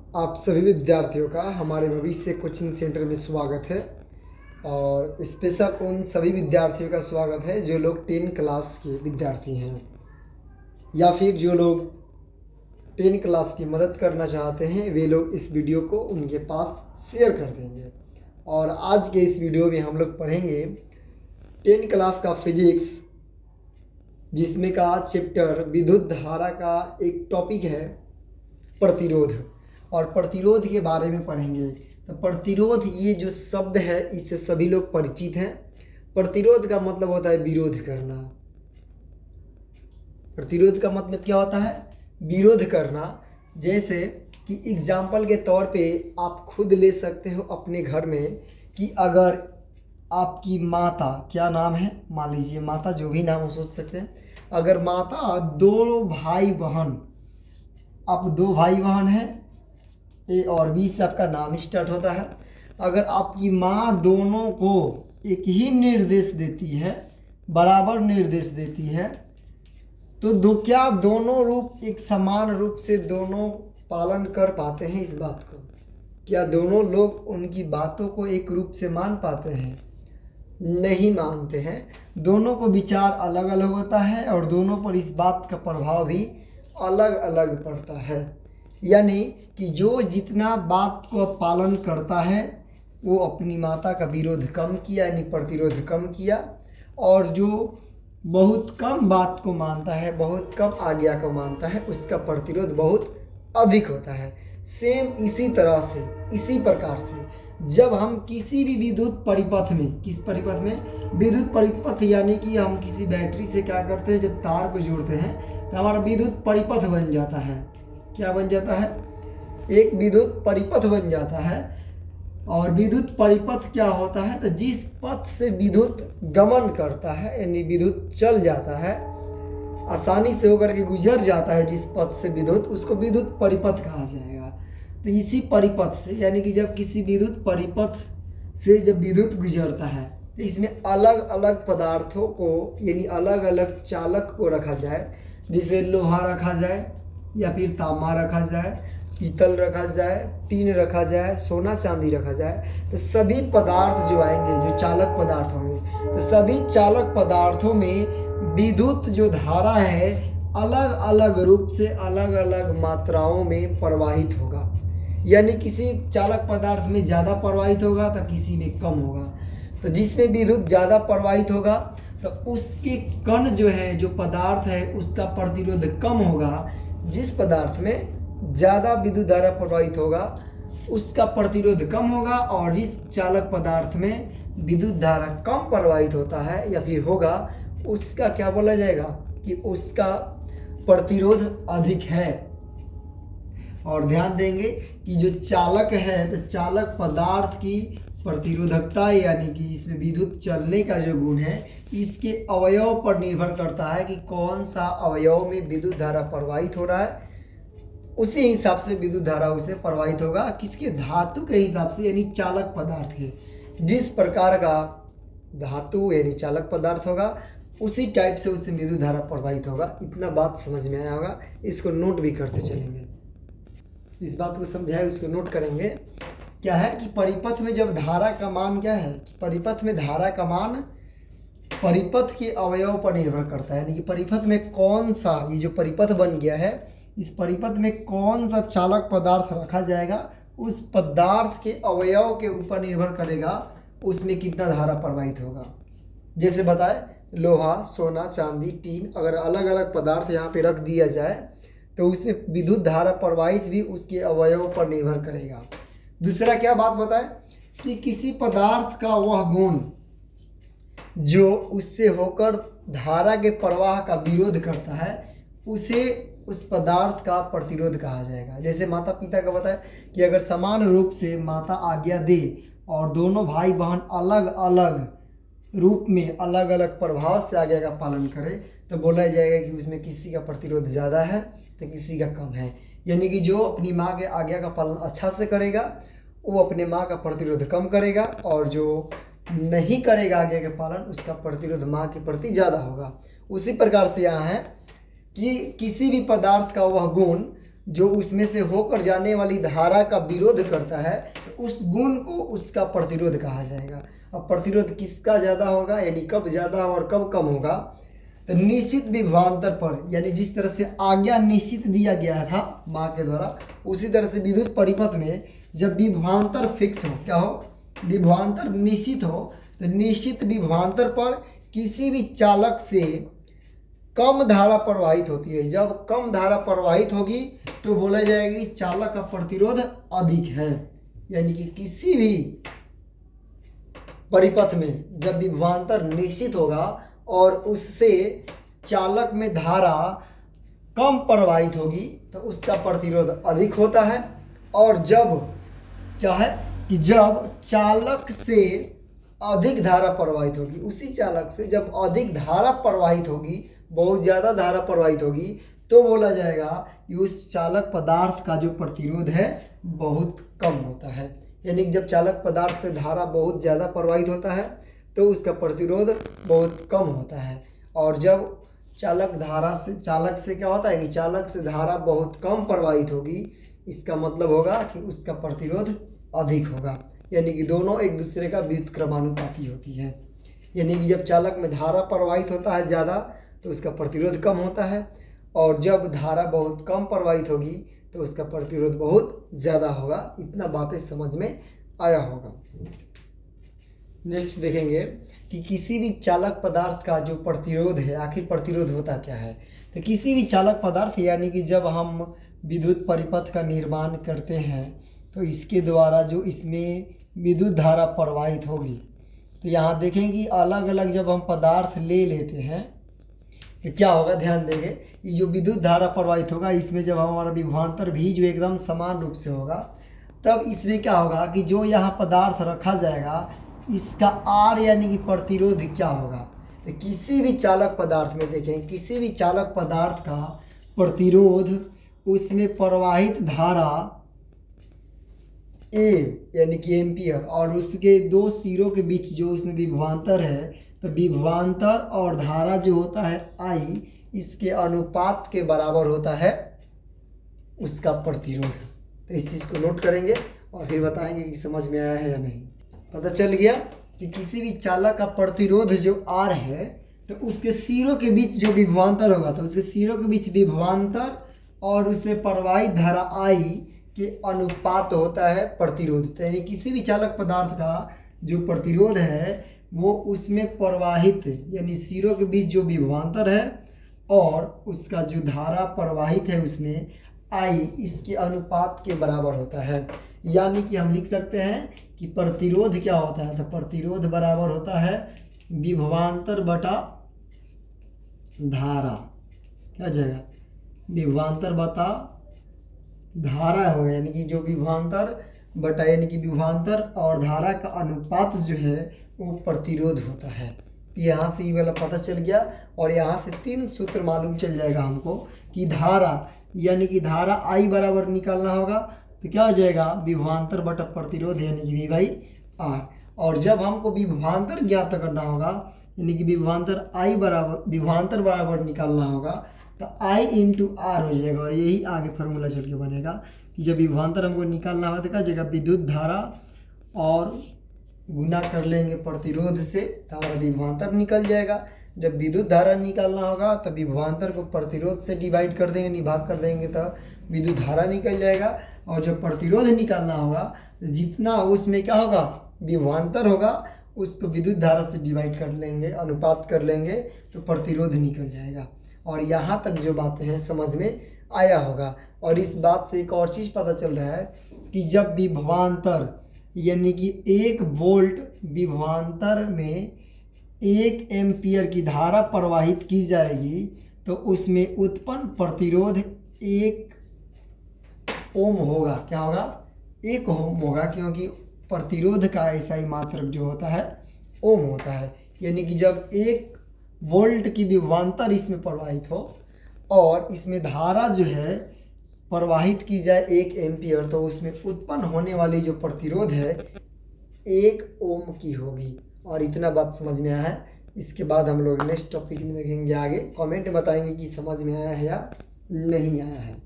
आप सभी विद्यार्थियों का हमारे भविष्य कोचिंग सेंटर में स्वागत है। और स्पेशल उन सभी विद्यार्थियों का स्वागत है जो लोग 10 क्लास के विद्यार्थी हैं या फिर जो लोग 10 क्लास की मदद करना चाहते हैं, वे लोग इस वीडियो को उनके पास शेयर कर देंगे। और आज के इस वीडियो में हम लोग पढ़ेंगे 10 क्लास का फिजिक्स, जिसमें का चैप्टर विद्युत धारा का एक टॉपिक है प्रतिरोध। और प्रतिरोध के बारे में पढ़ेंगे। तो प्रतिरोध, ये जो शब्द है इससे सभी लोग परिचित हैं। प्रतिरोध का मतलब होता है विरोध करना। प्रतिरोध का मतलब क्या होता है? विरोध करना। जैसे कि एग्जाम्पल के तौर पे आप खुद ले सकते हो अपने घर में कि अगर आपकी माता, क्या नाम है, मान लीजिए माता, जो भी नाम हो सोच सकते हैं। अगर माता दो भाई बहन, आप दो भाई बहन हैं, ए और बी से आपका नाम स्टार्ट होता है। अगर आपकी माँ दोनों को एक ही निर्देश देती है, बराबर निर्देश देती है, तो क्या दोनों रूप एक समान रूप से दोनों पालन कर पाते हैं? इस बात को, क्या दोनों लोग उनकी बातों को एक रूप से मान पाते हैं? नहीं मानते हैं। दोनों को विचार अलग अलग होता है और दोनों पर इस बात का प्रभाव भी अलग अलग पड़ता है। यानी कि जो जितना बात को पालन करता है वो अपनी माता का विरोध कम किया, यानी प्रतिरोध कम किया। और जो बहुत कम बात को मानता है, बहुत कम आज्ञा को मानता है, उसका प्रतिरोध बहुत अधिक होता है। सेम इसी तरह से, इसी प्रकार से जब हम किसी भी विद्युत परिपथ में, किस परिपथ में? विद्युत परिपथ, यानी कि हम किसी बैटरी से क्या करते हैं, जब तार को जोड़ते हैं तो हमारा विद्युत परिपथ बन जाता है। क्या बन जाता है? एक विद्युत परिपथ बन जाता है। और विद्युत परिपथ क्या होता है? तो जिस पथ से विद्युत गमन करता है, यानी विद्युत चल जाता है, आसानी से होकर के गुजर जाता है जिस पथ से विद्युत, उसको विद्युत परिपथ कहा जाएगा। तो इसी परिपथ से, यानी कि जब किसी विद्युत परिपथ से जब विद्युत गुजरता है तो इसमें अलग अलग पदार्थों को, यानी अलग अलग चालक को रखा जाए। जैसे लोहा रखा जाए, या फिर तांबा रखा जाए, पीतल रखा जाए, टीन रखा जाए, सोना चांदी रखा जाए। तो सभी पदार्थ जो आएंगे, जो चालक पदार्थ होंगे, तो सभी चालक पदार्थों में विद्युत जो धारा है अलग अलग रूप से, अलग अलग मात्राओं में प्रवाहित होगा। यानी किसी चालक पदार्थ में ज़्यादा प्रवाहित होगा तो किसी में कम होगा। तो जिसमें विद्युत ज़्यादा प्रवाहित होगा तो उसके कण जो है, जो पदार्थ है, उसका प्रतिरोध कम होगा। जिस पदार्थ में ज़्यादा विद्युत धारा प्रवाहित होगा उसका प्रतिरोध कम होगा। और जिस चालक पदार्थ में विद्युत धारा कम प्रवाहित होता है या फिर होगा, उसका क्या बोला जाएगा कि उसका प्रतिरोध अधिक है। और ध्यान देंगे कि जो चालक है, तो चालक पदार्थ की प्रतिरोधकता, यानी कि इसमें विद्युत चलने का जो गुण है, इसके अवयव पर निर्भर करता है कि कौन सा अवयव में विद्युत धारा प्रवाहित हो रहा है। उसी हिसाब से विद्युत धारा उसे प्रवाहित होगा। किसके? धातु के हिसाब से, यानी चालक पदार्थ के। जिस प्रकार का धातु यानी चालक पदार्थ होगा, उसी टाइप से उससे विद्युत धारा प्रवाहित होगा। इतना बात समझ में आया होगा। इसको नोट भी करते चलेंगे। इस बात को समझाए, उसको नोट करेंगे। क्या है कि परिपथ में जब धारा का मान, क्या है कि परिपथ में धारा का मान परिपथ के अवयव पर निर्भर करता है। यानी कि परिपथ में कौन सा, ये जो परिपथ बन गया है, इस परिपथ में कौन सा चालक पदार्थ रखा जाएगा, उस पदार्थ के अवयव के ऊपर निर्भर करेगा उसमें कितना धारा प्रवाहित होगा। जैसे बताए, लोहा, सोना, चांदी, टीन, अगर अलग अलग पदार्थ यहाँ पे रख दिया जाए तो उसमें विद्युत धारा प्रवाहित भी उसके अवयव पर निर्भर करेगा। दूसरा क्या बात बताए कि किसी पदार्थ का वह गुण जो उससे होकर धारा के प्रवाह का विरोध करता है, उसे उस पदार्थ का प्रतिरोध कहा जाएगा। जैसे माता पिता का बताया कि अगर समान रूप से माता आज्ञा दे और दोनों भाई बहन अलग अलग रूप में, अलग अलग प्रभाव से आज्ञा का पालन करें, तो बोला जाएगा कि उसमें किसी का प्रतिरोध ज़्यादा है तो किसी का कम है। यानी कि जो अपनी माँ के आज्ञा का पालन अच्छा से करेगा वो अपने माँ का प्रतिरोध कम करेगा, और जो नहीं करेगा आज्ञा का पालन, उसका प्रतिरोध माँ के प्रति ज़्यादा होगा। उसी प्रकार से यहाँ है कि किसी भी पदार्थ का वह गुण जो उसमें से होकर जाने वाली धारा का विरोध करता है, तो उस गुण को उसका प्रतिरोध कहा जाएगा। अब प्रतिरोध किसका ज़्यादा होगा, यानी कब ज़्यादा और कब कम होगा, तो निश्चित विभवांतर पर, यानी जिस तरह से आज्ञा निश्चित दिया गया था माँ के द्वारा, उसी तरह से विद्युत परिपथ में जब विभवांतर फिक्स हो, क्या हो, विभवांतर निश्चित हो, तो निश्चित विभवांतर पर किसी भी चालक से कम धारा प्रवाहित होती है। जब कम धारा प्रवाहित होगी तो बोला जाएगा कि चालक का प्रतिरोध अधिक है। यानी कि किसी भी परिपथ में जब विभवांतर निश्चित होगा और उससे चालक में धारा कम प्रवाहित होगी तो उसका प्रतिरोध अधिक होता है। और जब क्या है कि जब चालक से अधिक धारा प्रवाहित होगी, उसी चालक से जब अधिक धारा प्रवाहित होगी, बहुत ज़्यादा धारा प्रवाहित होगी, तो बोला जाएगा कि उस चालक पदार्थ का जो प्रतिरोध है बहुत कम होता है। यानी कि जब चालक पदार्थ से धारा बहुत ज़्यादा प्रवाहित होता है तो उसका प्रतिरोध बहुत कम होता है। और जब चालक से क्या होता है कि चालक से धारा बहुत कम प्रवाहित होगी, इसका मतलब होगा कि उसका प्रतिरोध अधिक होगा। यानी कि दोनों एक दूसरे का व्युत्क्रमानुपाती होती है। यानी कि जब चालक में धारा प्रवाहित होता है ज़्यादा तो उसका प्रतिरोध कम होता है, और जब धारा बहुत कम प्रवाहित होगी तो उसका प्रतिरोध बहुत ज़्यादा होगा। इतना बातें समझ में आया होगा। नेक्स्ट देखेंगे कि किसी भी चालक पदार्थ का जो प्रतिरोध है, आखिर प्रतिरोध होता क्या है। तो किसी भी चालक पदार्थ, यानी कि जब हम विद्युत परिपथ का निर्माण करते हैं तो इसके द्वारा जो इसमें विद्युत धारा प्रवाहित होगी, तो यहाँ देखेंगे अलग अलग जब हम पदार्थ ले लेते हैं तो क्या होगा, ध्यान देंगे, ये जो विद्युत धारा प्रवाहित होगा इसमें जब हमारा विभवांतर भी जो एकदम समान रूप से होगा, तब इसमें क्या होगा कि जो यहाँ पदार्थ रखा जाएगा इसका आर यानी कि प्रतिरोध क्या होगा। तो किसी भी चालक पदार्थ में देखें, किसी भी चालक पदार्थ का प्रतिरोध उसमें प्रवाहित धारा ए यानी कि एम्पियर और उसके दो सिरों के बीच जो उसमें विभवांतर है, तो विभवांतर और धारा जो होता है आई, इसके अनुपात के बराबर होता है उसका प्रतिरोध। तो इस चीज़ को नोट करेंगे और फिर बताएंगे कि समझ में आया है या नहीं। पता चल गया कि किसी भी चालक का प्रतिरोध जो आर है, तो उसके सिरों के बीच जो विभवांतर होगा, तो उसके सिरों के बीच विभवांतर और उससे प्रवाहित धारा आई के अनुपात होता है प्रतिरोध। तो यानी किसी भी चालक पदार्थ का जो प्रतिरोध है वो उसमें प्रवाहित यानी सिरों के बीच जो विभवांतर है और उसका जो धारा प्रवाहित है उसमें आई, इसके अनुपात के बराबर होता है। यानी कि हम लिख सकते हैं कि प्रतिरोध क्या होता है, तो प्रतिरोध बराबर होता है विभवांतर बटा धारा। क्या जाएगा, विभवांतर बटा धारा हो, यानी कि जो विभवांतर बटा यानी कि विभवांतर और धारा का अनुपात जो है वो प्रतिरोध होता है। यहाँ से ये वाला पता चल गया। और यहाँ से 3 सूत्र मालूम चल जाएगा हमको कि धारा यानी कि धारा आई बराबर निकालना होगा, तो क्या हो जाएगा, विभवांतर बटा प्रतिरोध यानी कि V बाई R। और जब हमको विभवांतर ज्ञात करना होगा यानी कि विभवांतर बराबर निकालना होगा, तो I इंटू R हो जाएगा। और यही आगे फार्मूला चल के बनेगा कि जब विभवांतर हमको निकालना होगा तो क्या जगह विद्युत धारा और गुना कर लेंगे प्रतिरोध से, तो हमारा विभवांतर निकल जाएगा। जब विद्युत धारा निकालना होगा तो विभवांतर को प्रतिरोध से डिवाइड कर देंगे, भाग कर देंगे, तो विद्युत धारा निकल जाएगा। और जब प्रतिरोध निकालना होगा तो जितना उसमें क्या होगा, विभवांतर होगा, उसको विद्युत धारा से डिवाइड कर लेंगे, अनुपात कर लेंगे, तो प्रतिरोध निकल जाएगा। और यहाँ तक जो बातें हैं समझ में आया होगा। और इस बात से एक और चीज़ पता चल रहा है कि जब विभवांतर यानी कि 1 वोल्ट विभवांतर में 1 एम्पियर की धारा प्रवाहित की जाएगी तो उसमें उत्पन्न प्रतिरोध 1 ओम होगा। क्या होगा, 1 ओम होगा, क्योंकि प्रतिरोध का ऐसा ही मात्रक जो होता है ओम होता है। यानी कि जब 1 वोल्ट की विभवांतर इसमें प्रवाहित हो और इसमें धारा जो है प्रवाहित की जाए 1 एम्पियर, तो उसमें उत्पन्न होने वाली जो प्रतिरोध है 1 ओम की होगी। और इतना बात समझ में आया है। इसके बाद हम लोग नेक्स्ट टॉपिक में देखेंगे आगे, कमेंट में बताएंगे कि समझ में आया है या नहीं आया है।